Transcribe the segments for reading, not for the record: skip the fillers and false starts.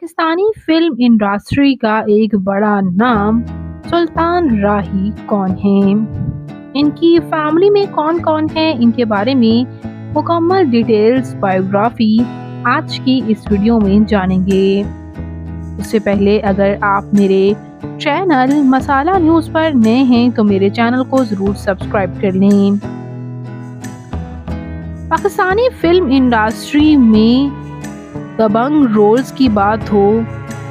Pakistani film industry का एक बड़ा नाम सुल्तान राही कौन है? इनकी फैमिली में कौन-कौन है? इनके बारे में मुकम्मल डिटेल्स बायोग्राफी आज की इस वीडियो में जानेंगे। उससे पहले अगर आप मेरे चैनल मसाला न्यूज़ पर नए हैं तो मेरे चैनल को ज़रूर सब्सक्राइब कर लें। पाकिस्तानी फिल्म इंडस्ट्री में दबंग रोल्स की बात हो,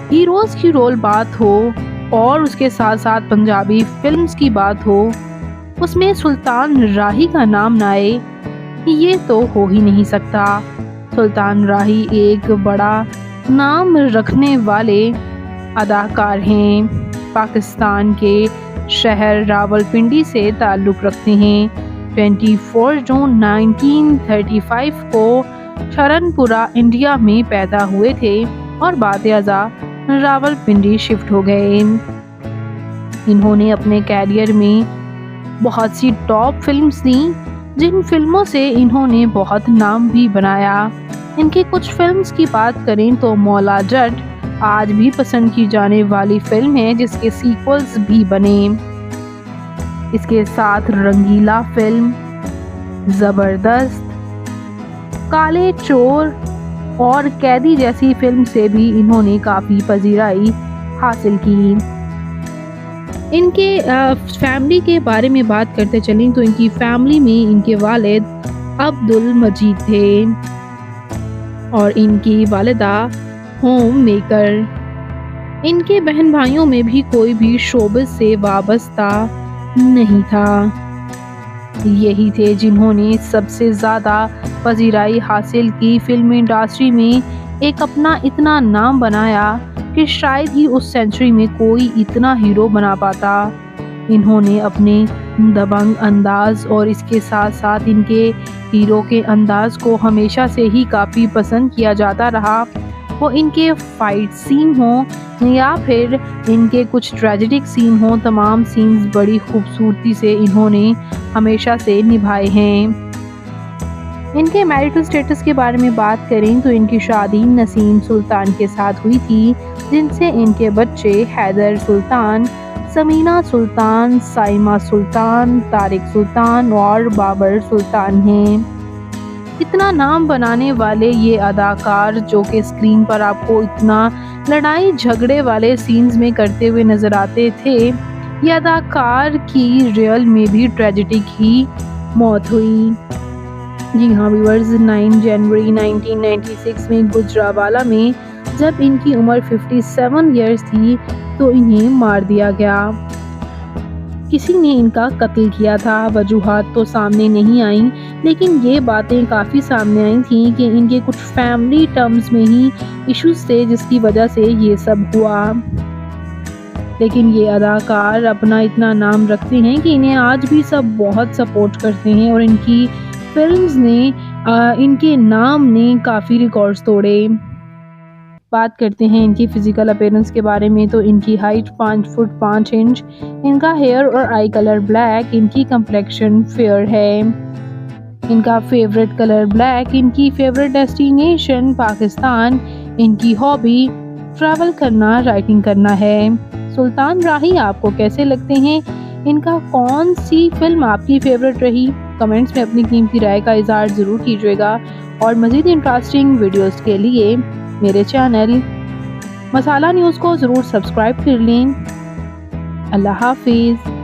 हीरोज़ की रोल बात हो और उसके साथ साथ पंजाबी फिल्म्स की बात हो, उसमें सुल्तान राही का नाम ना आए, ये तो हो ही नहीं सकता। सुल्तान राही एक बड़ा नाम रखने वाले अदाकार हैं। पाकिस्तान के शहर रावलपिंडी से ताल्लुक़ रखते हैं। 24 जून 1935 को शरणपुरा इंडिया में पैदा हुए थे और बाद-ए-अज़ा रावलपिंडी शिफ्ट हो गए। इन्होंने अपने कैरियर में बहुत सी टॉप फिल्म्स दी, जिन फिल्मों से इन्होंने बहुत नाम भी बनाया। इनकी कुछ फिल्म्स की बात करें तो मौला जट आज भी पसंद की जाने वाली फिल्म है, जिसके सीक्वल्स भी बने। इसके साथ रंगीला फिल्म, ज़बरदस्त, काले चोर और कैदी जैसी फिल्म से भी इन्होंने काफ़ी पजीराई हासिल की। इनके फैमिली के बारे में बात करते चलें तो इनकी फैमिली में इनके वालिद अब्दुल मजीद थे और इनकी वालिदा होम मेकर। इनके बहन भाइयों में भी कोई भी शोबिस से वाबस्ता नहीं था। यही थे जिन्होंने सबसे ज़्यादा पजीराई हासिल की। फिल्म इंडस्ट्री में एक अपना इतना नाम बनाया कि शायद ही उस सेंचुरी में कोई इतना हीरो बना पाता। इन्होंने अपने दबंग अंदाज और इसके साथ साथ इनके हीरो के अंदाज को हमेशा से ही काफ़ी पसंद किया जाता रहा। वो इनके फाइट सीन हों या फिर इनके कुछ ट्रेजिडिक सीन हों, तमाम सीन्स बड़ी खूबसूरती से इन्होंने हमेशा से निभाए हैं। इनके मैरिटल स्टेटस के बारे में बात करें तो इनकी शादी नसीम सुल्तान के साथ हुई थी, जिनसे इनके बच्चे हैदर सुल्तान, समीना सुल्तान, साइमा सुल्तान, तारिक सुल्तान और बाबर सुल्तान हैं। इतना नाम बनाने वाले ये अदाकार जो कि स्क्रीन पर आपको इतना लड़ाई झगड़े वाले सीन्स में करते हुए नज़र आते थे, ये अदाकार की रियल में भी ट्रेजिडिक ही मौत हुई। जी हाँ व्यूअर्स, 9 जनवरी 1996 में गुजरावाला में जब इनकी उम्र 57 ईयर्स थी तो इन्हें मार दिया गया। किसी ने इनका कत्ल किया था। वजूहात तो सामने नहीं आई, लेकिन ये बातें काफ़ी सामने आई थी कि इनके कुछ फैमिली टर्म्स में ही इश्यूज थे, जिसकी वजह से ये सब हुआ। लेकिन ये अदाकार अपना इतना नाम रखते हैं कि इन्हें आज भी सब बहुत सपोर्ट करते हैं और इनकी फिल्म्स ने इनके नाम ने काफ़ी रिकॉर्ड्स तोड़े। बात करते हैं इनकी फ़िज़िकल अपीयरेंस के बारे में तो इनकी हाइट 5 फुट 5 इंच, इनका हेयर और आई कलर ब्लैक, इनकी कंप्लेक्शन फेयर है, इनका फेवरेट कलर ब्लैक, इनकी फेवरेट डेस्टिनेशन पाकिस्तान, इनकी हॉबी ट्रैवल करना, राइटिंग करना है। सुल्तान राही आपको कैसे लगते हैं? इनका कौन सी फिल्म आपकी फेवरेट रही? कमेंट्स में अपनी कीमती राय का इज़हार ज़रूर कीजिएगा और मज़ीद इंटरेस्टिंग वीडियोस के लिए मेरे चैनल मसाला न्यूज़ को ज़रूर सब्सक्राइब कर लें। अल्लाह हाफिज़।